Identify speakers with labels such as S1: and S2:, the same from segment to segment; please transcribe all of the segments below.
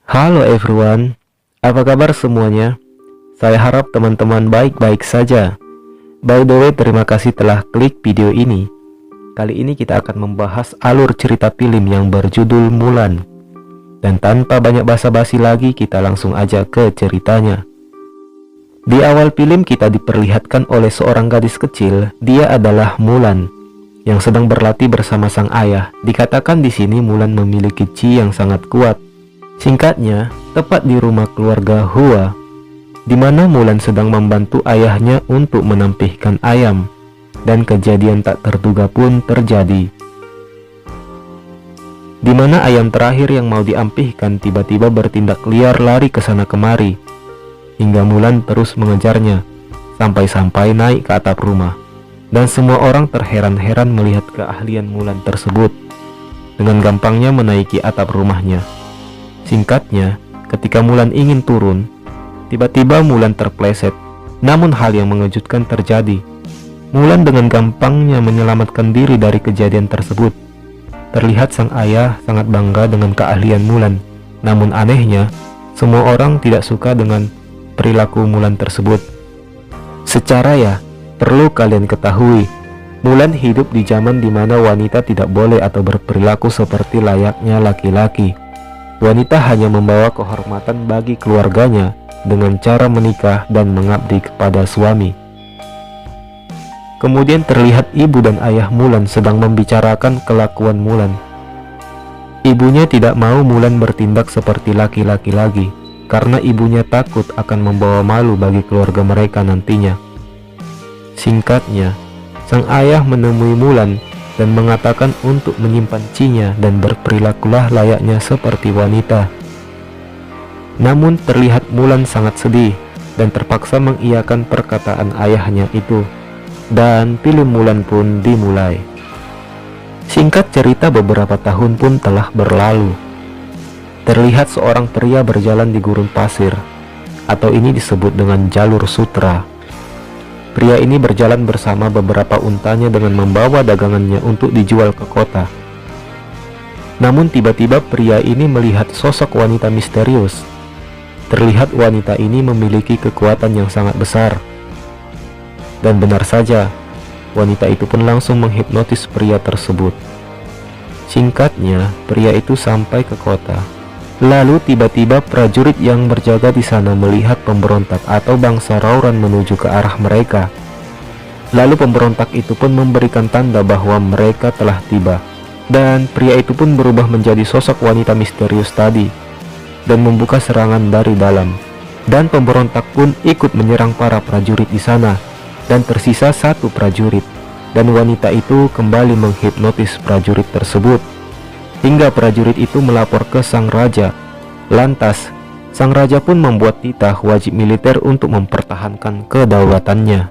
S1: Halo everyone, apa kabar semuanya? Saya harap teman-teman baik-baik saja. By the way, terima kasih telah klik video ini. Kali ini kita akan membahas alur cerita film yang berjudul Mulan. Dan tanpa banyak basa-basi lagi, kita langsung aja ke ceritanya. Di awal film kita diperlihatkan oleh seorang gadis kecil, dia adalah Mulan, yang sedang berlatih bersama sang ayah. Dikatakan di sini Mulan memiliki chi yang sangat kuat. Singkatnya, tepat di rumah keluarga Hua, di mana Mulan sedang membantu ayahnya untuk menampihkan ayam, dan kejadian tak terduga pun terjadi. Di mana ayam terakhir yang mau diampihkan tiba-tiba bertindak liar lari ke sana kemari, hingga Mulan terus mengejarnya, sampai-sampai naik ke atap rumah. Dan semua orang terheran-heran melihat keahlian Mulan tersebut, dengan gampangnya menaiki atap rumahnya. Singkatnya, ketika Mulan ingin turun, tiba-tiba Mulan terpleset. Namun hal yang mengejutkan terjadi. Mulan dengan gampangnya menyelamatkan diri dari kejadian tersebut. Terlihat sang ayah sangat bangga dengan keahlian Mulan. Namun anehnya, semua orang tidak suka dengan perilaku Mulan tersebut. Secara ya, perlu kalian ketahui, Mulan hidup di zaman dimana wanita tidak boleh atau berperilaku seperti layaknya laki-laki. Wanita hanya membawa kehormatan bagi keluarganya dengan cara menikah dan mengabdi kepada suami. Kemudian terlihat ibu dan ayah Mulan sedang membicarakan kelakuan Mulan. Ibunya tidak mau Mulan bertindak seperti laki-laki lagi, karena ibunya takut akan membawa malu bagi keluarga mereka nantinya. Singkatnya, sang ayah menemui Mulan dan mengatakan untuk menyimpan chi-nya dan berperilakulah layaknya seperti wanita. Namun terlihat Mulan sangat sedih dan terpaksa mengiyakan perkataan ayahnya itu. Dan film Mulan pun dimulai. Singkat cerita, beberapa tahun pun telah berlalu. Terlihat seorang pria berjalan di gurun pasir, atau ini disebut dengan jalur sutra. Pria ini berjalan bersama beberapa untanya dengan membawa dagangannya untuk dijual ke kota. Namun tiba-tiba pria ini melihat sosok wanita misterius. Terlihat wanita ini memiliki kekuatan yang sangat besar. Dan benar saja, wanita itu pun langsung menghipnotis pria tersebut. Singkatnya, pria itu sampai ke kota. Lalu tiba-tiba prajurit yang berjaga di sana melihat pemberontak atau bangsa Rauran menuju ke arah mereka. Lalu pemberontak itu pun memberikan tanda bahwa mereka telah tiba. Dan pria itu pun berubah menjadi sosok wanita misterius tadi dan membuka serangan dari dalam. Dan pemberontak pun ikut menyerang para prajurit di sana, dan tersisa satu prajurit. Dan wanita itu kembali menghipnotis prajurit tersebut, hingga prajurit itu melapor ke sang raja. Lantas, sang raja pun membuat titah wajib militer untuk mempertahankan kedaulatannya.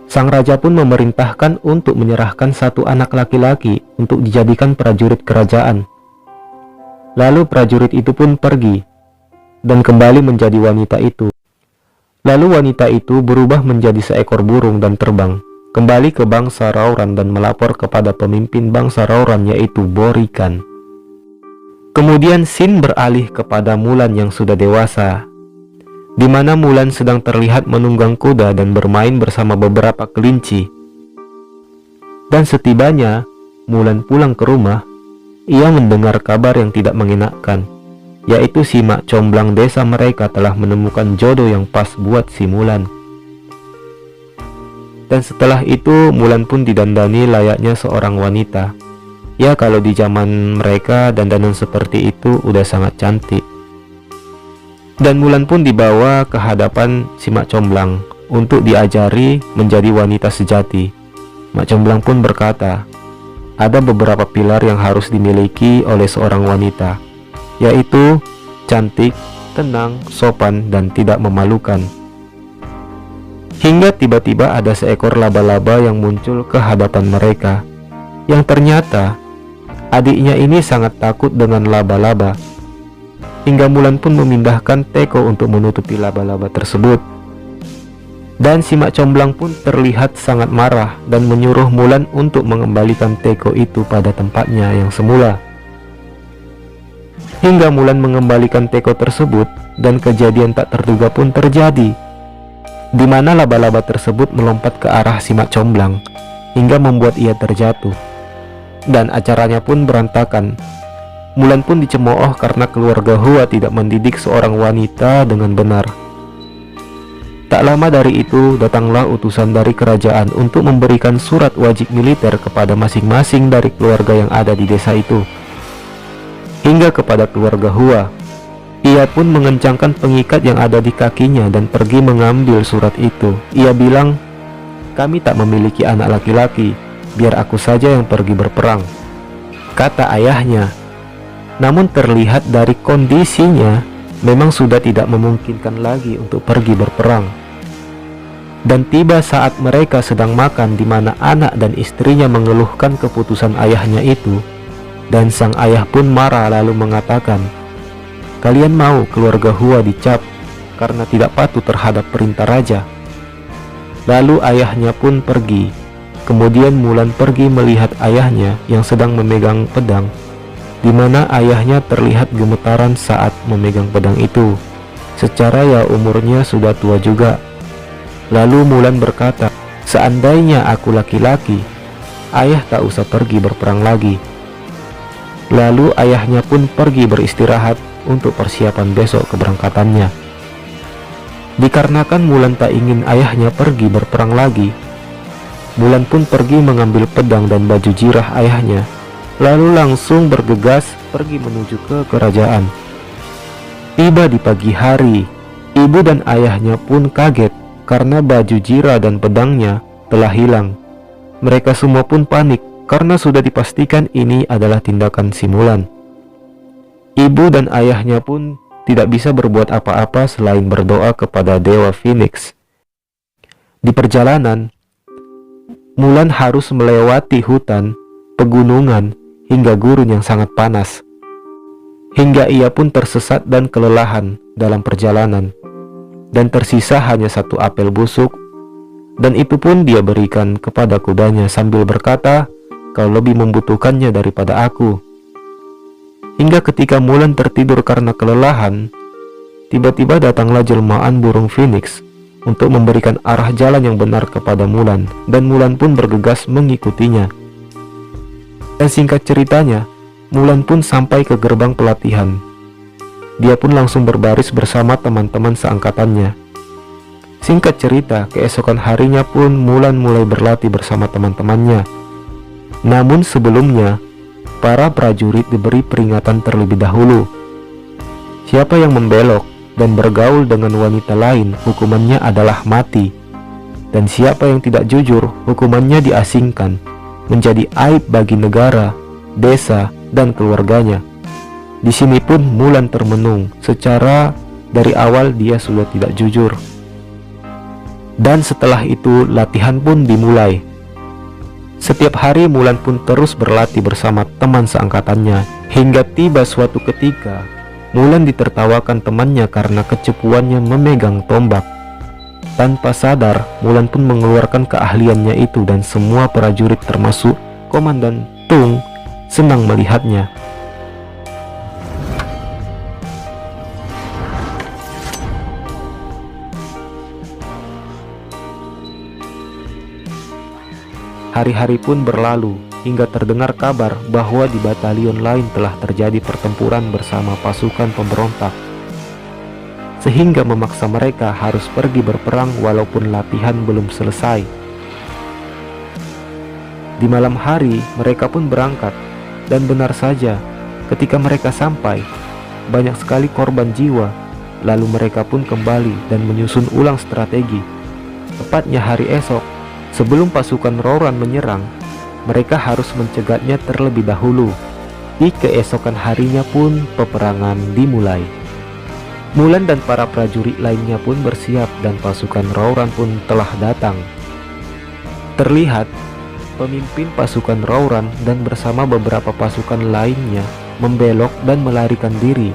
S1: Sang raja pun memerintahkan untuk menyerahkan satu anak laki-laki untuk dijadikan prajurit kerajaan. Lalu prajurit itu pun pergi dan kembali menjadi wanita itu. Lalu wanita itu berubah menjadi seekor burung dan terbang kembali ke bangsa Rauran dan melapor kepada pemimpin bangsa Rauran, yaitu Borikan. Kemudian scene beralih kepada Mulan yang sudah dewasa, di mana Mulan sedang terlihat menunggang kuda dan bermain bersama beberapa kelinci. Dan setibanya Mulan pulang ke rumah, ia mendengar kabar yang tidak mengenakan, yaitu si mak comblang desa mereka telah menemukan jodoh yang pas buat si Mulan. Dan setelah itu Mulan pun didandani layaknya seorang wanita. Ya, kalau di zaman mereka dandanan seperti itu udah sangat cantik. Dan Mulan pun dibawa ke hadapan si mak comblang untuk diajari menjadi wanita sejati. Mak comblang pun berkata, ada beberapa pilar yang harus dimiliki oleh seorang wanita, yaitu cantik, tenang, sopan, dan tidak memalukan. Hingga tiba-tiba ada seekor laba-laba yang muncul ke hadapan mereka, yang ternyata adiknya ini sangat takut dengan laba-laba. Hingga Mulan pun memindahkan teko untuk menutupi laba-laba tersebut. Dan si mak comblang pun terlihat sangat marah dan menyuruh Mulan untuk mengembalikan teko itu pada tempatnya yang semula. Hingga Mulan mengembalikan teko tersebut dan kejadian tak terduga pun terjadi, di mana laba-laba tersebut melompat ke arah si mak comblang hingga membuat ia terjatuh. Dan acaranya pun berantakan. Mulan pun dicemooh karena keluarga Hua tidak mendidik seorang wanita dengan benar. Tak lama dari itu datanglah utusan dari kerajaan untuk memberikan surat wajib militer kepada masing-masing dari keluarga yang ada di desa itu, hingga kepada keluarga Hua. Ia pun mengencangkan pengikat yang ada di kakinya dan pergi mengambil surat itu. Ia bilang, "Kami tak memiliki anak laki-laki, biar aku saja yang pergi berperang," kata ayahnya. Namun terlihat dari kondisinya memang sudah tidak memungkinkan lagi untuk pergi berperang. Dan tiba saat mereka sedang makan, di mana anak dan istrinya mengeluhkan keputusan ayahnya itu, dan sang ayah pun marah lalu mengatakan, "Kalian mau keluarga Hua dicap karena tidak patuh terhadap perintah raja?" Lalu ayahnya pun pergi. Kemudian Mulan pergi melihat ayahnya yang sedang memegang pedang, di mana ayahnya terlihat gemetaran saat memegang pedang itu. Secara ya umurnya sudah tua juga. Lalu Mulan berkata, "Seandainya aku laki-laki, ayah tak usah pergi berperang lagi." Lalu ayahnya pun pergi beristirahat untuk persiapan besok keberangkatannya. Dikarenakan Mulan tak ingin ayahnya pergi berperang lagi, Mulan pun pergi mengambil pedang dan baju jirah ayahnya, lalu langsung bergegas pergi menuju ke kerajaan. Tiba di pagi hari, ibu dan ayahnya pun kaget karena baju jirah dan pedangnya telah hilang. Mereka semua pun panik karena sudah dipastikan ini adalah tindakan si Mulan. Ibu dan ayahnya pun tidak bisa berbuat apa-apa selain berdoa kepada Dewa Phoenix. Di perjalanan, Mulan harus melewati hutan, pegunungan, hingga gurun yang sangat panas. Hingga ia pun tersesat dan kelelahan dalam perjalanan. Dan tersisa hanya satu apel busuk, dan itu pun dia berikan kepada kudanya sambil berkata, "Kau lebih membutuhkannya daripada aku." Hingga ketika Mulan tertidur karena kelelahan, tiba-tiba datanglah jelmaan burung Phoenix untuk memberikan arah jalan yang benar kepada Mulan, dan Mulan pun bergegas mengikutinya. Dan singkat ceritanya, Mulan pun sampai ke gerbang pelatihan. Dia pun langsung berbaris bersama teman-teman seangkatannya. Singkat cerita, keesokan harinya pun Mulan mulai berlatih bersama teman-temannya. Namun sebelumnya, para prajurit diberi peringatan terlebih dahulu. Siapa yang membelok dan bergaul dengan wanita lain, hukumannya adalah mati. Dan siapa yang tidak jujur, hukumannya diasingkan, menjadi aib bagi negara, desa, dan keluarganya. Di sini pun Mulan termenung, secara dari awal dia sudah tidak jujur. Dan setelah itu latihan pun dimulai. Setiap hari Mulan pun terus berlatih bersama teman seangkatannya, hingga tiba suatu ketika Mulan ditertawakan temannya karena kecepuannya memegang tombak. Tanpa sadar, Mulan pun mengeluarkan keahliannya itu, dan semua prajurit termasuk Komandan Tung senang melihatnya. Hari-hari pun berlalu hingga terdengar kabar bahwa di batalion lain telah terjadi pertempuran bersama pasukan pemberontak, sehingga memaksa mereka harus pergi berperang walaupun latihan belum selesai. Di malam hari mereka pun berangkat, dan benar saja ketika mereka sampai, banyak sekali korban jiwa. Lalu mereka pun kembali dan menyusun ulang strategi. Tepatnya hari esok, sebelum pasukan Rouran menyerang, mereka harus mencegatnya terlebih dahulu. Di keesokan harinya pun peperangan dimulai. Mulan dan para prajurit lainnya pun bersiap, dan pasukan Rouran pun telah datang. Terlihat pemimpin pasukan Rouran dan bersama beberapa pasukan lainnya membelok dan melarikan diri.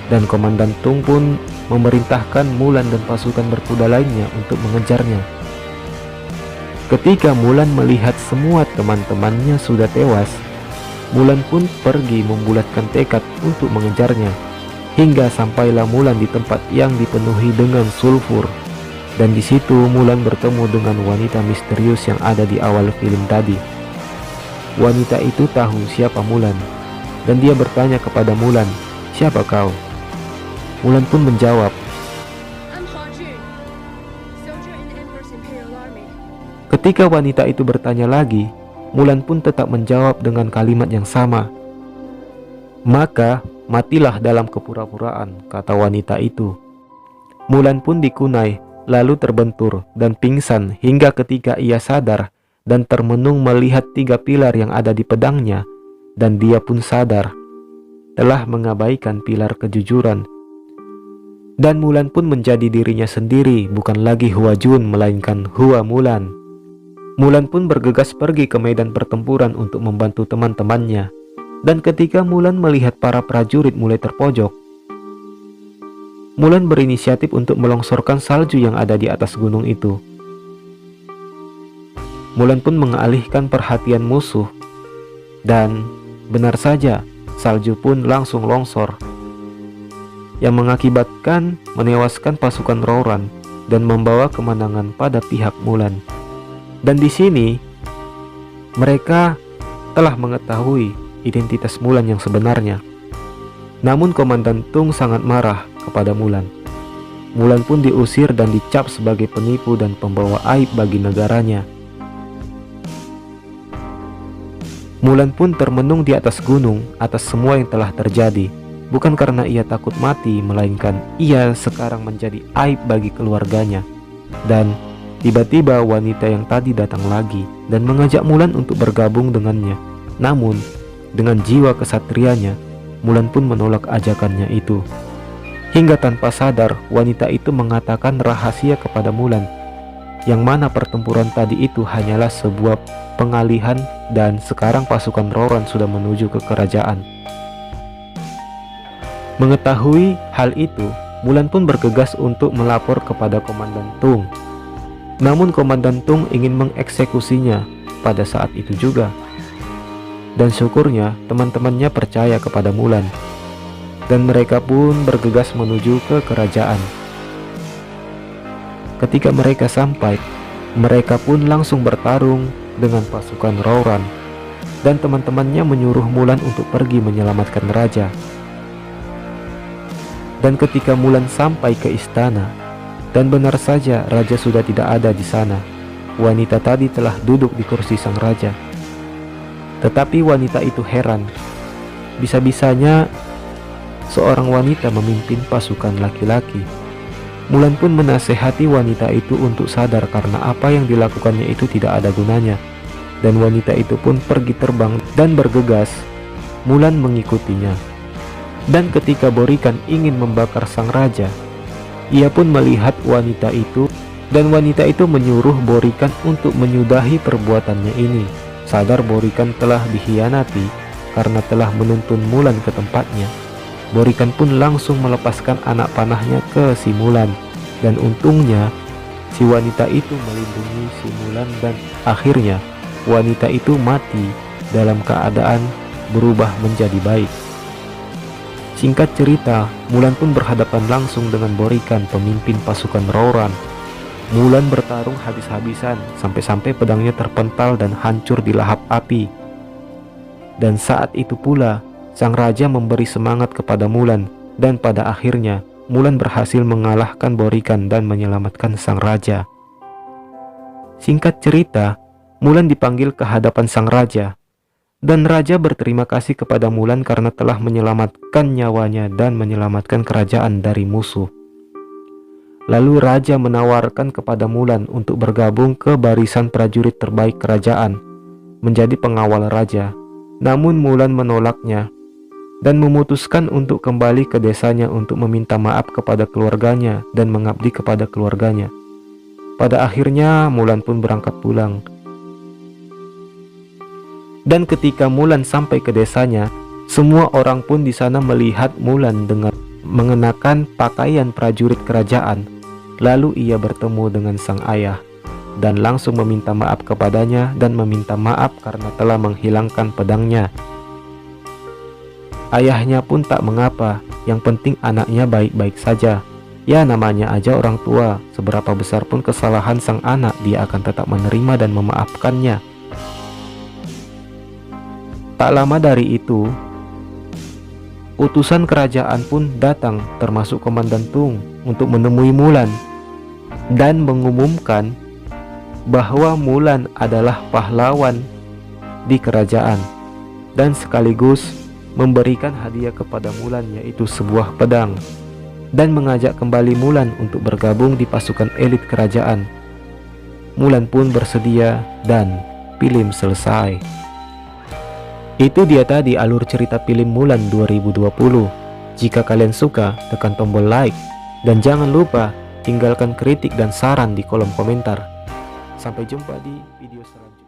S1: Dan Komandan Tung pun memerintahkan Mulan dan pasukan berkuda lainnya untuk mengejarnya. Ketika Mulan melihat semua teman-temannya sudah tewas, Mulan pun pergi membulatkan tekad untuk mengejarnya, hingga sampailah Mulan di tempat yang dipenuhi dengan sulfur. Dan di situ Mulan bertemu dengan wanita misterius yang ada di awal film tadi. Wanita itu tahu siapa Mulan, dan dia bertanya kepada Mulan, "Siapa kau?" Mulan pun menjawab,
S2: I'm Hua Jun, soldier in the Emperor's Imperial Army.
S1: Ketika wanita itu bertanya lagi, Mulan pun tetap menjawab dengan kalimat yang sama. "Maka matilah dalam kepura-puraan," kata wanita itu. Mulan pun dikunai, lalu terbentur dan pingsan hingga ketika ia sadar dan termenung melihat 3 pilar yang ada di pedangnya, dan dia pun sadar telah mengabaikan pilar kejujuran. Dan Mulan pun menjadi dirinya sendiri, bukan lagi Hua Jun melainkan Hua Mulan. Mulan pun bergegas pergi ke medan pertempuran untuk membantu teman-temannya. Dan ketika Mulan melihat para prajurit mulai terpojok, Mulan berinisiatif untuk melongsorkan salju yang ada di atas gunung itu. Mulan pun mengalihkan perhatian musuh, dan benar saja salju pun langsung longsor, yang mengakibatkan menewaskan pasukan Rouran dan membawa kemenangan pada pihak Mulan. Dan di sini mereka telah mengetahui identitas Mulan yang sebenarnya. Namun Komandan Tung sangat marah kepada Mulan. Mulan pun diusir dan dicap sebagai penipu dan pembawa aib bagi negaranya. Mulan pun termenung di atas gunung atas semua yang telah terjadi, bukan karena ia takut mati, melainkan ia sekarang menjadi aib bagi keluarganya. Dan tiba-tiba wanita yang tadi datang lagi dan mengajak Mulan untuk bergabung dengannya. Namun dengan jiwa kesatrianya, Mulan pun menolak ajakannya itu. Hingga tanpa sadar wanita itu mengatakan rahasia kepada Mulan, yang mana pertempuran tadi itu hanyalah sebuah pengalihan dan sekarang pasukan Rouran sudah menuju ke kerajaan. Mengetahui hal itu, Mulan pun bergegas untuk melapor kepada Komandan Tung. Namun Komandan Tung ingin mengeksekusinya pada saat itu juga. Dan syukurnya teman-temannya percaya kepada Mulan, dan mereka pun bergegas menuju ke kerajaan. Ketika mereka sampai, mereka pun langsung bertarung dengan pasukan Rouran, dan teman-temannya menyuruh Mulan untuk pergi menyelamatkan raja. Dan ketika Mulan sampai ke istana, dan benar saja raja sudah tidak ada di sana, wanita tadi telah duduk di kursi sang raja. Tetapi wanita itu heran, bisa-bisanya seorang wanita memimpin pasukan laki-laki. Mulan pun menasehati wanita itu untuk sadar karena apa yang dilakukannya itu tidak ada gunanya. Dan wanita itu pun pergi terbang dan bergegas. Mulan mengikutinya. Dan ketika Borikan ingin membakar sang raja, ia pun melihat wanita itu, dan wanita itu menyuruh Borikan untuk menyudahi perbuatannya ini. Sadar Borikan telah dikhianati karena telah menuntun Mulan ke tempatnya, Borikan pun langsung melepaskan anak panahnya ke si Mulan. Dan untungnya si wanita itu melindungi si Mulan, dan akhirnya wanita itu mati dalam keadaan berubah menjadi baik. Singkat cerita, Mulan pun berhadapan langsung dengan Borikan, pemimpin pasukan Rouran. Mulan bertarung habis-habisan sampai-sampai pedangnya terpental dan hancur di lahap api. Dan saat itu pula sang raja memberi semangat kepada Mulan, dan pada akhirnya Mulan berhasil mengalahkan Borikan dan menyelamatkan sang raja. Singkat cerita, Mulan dipanggil ke hadapan sang raja, dan raja berterima kasih kepada Mulan karena telah menyelamatkan nyawanya dan menyelamatkan kerajaan dari musuh. Lalu raja menawarkan kepada Mulan untuk bergabung ke barisan prajurit terbaik kerajaan, menjadi pengawal raja. Namun Mulan menolaknya dan memutuskan untuk kembali ke desanya untuk meminta maaf kepada keluarganya dan mengabdi kepada keluarganya. Pada akhirnya Mulan pun berangkat pulang. Dan ketika Mulan sampai ke desanya, semua orang pun di sana melihat Mulan dengan mengenakan pakaian prajurit kerajaan. Lalu ia bertemu dengan sang ayah dan langsung meminta maaf kepadanya dan meminta maaf karena telah menghilangkan pedangnya. Ayahnya pun tak mengapa, yang penting anaknya baik-baik saja. Ya namanya aja orang tua, seberapa besar pun kesalahan sang anak, dia akan tetap menerima dan memaafkannya. Tak lama dari itu, utusan kerajaan pun datang, termasuk Komandan Tung, untuk menemui Mulan dan mengumumkan bahwa Mulan adalah pahlawan di kerajaan, dan sekaligus memberikan hadiah kepada Mulan, yaitu sebuah pedang, dan mengajak kembali Mulan untuk bergabung di pasukan elit kerajaan. Mulan pun bersedia dan film selesai. Itu dia tadi alur cerita film Mulan 2020. Jika kalian suka, tekan tombol like dan jangan lupa tinggalkan kritik dan saran di kolom komentar. Sampai jumpa di video selanjutnya.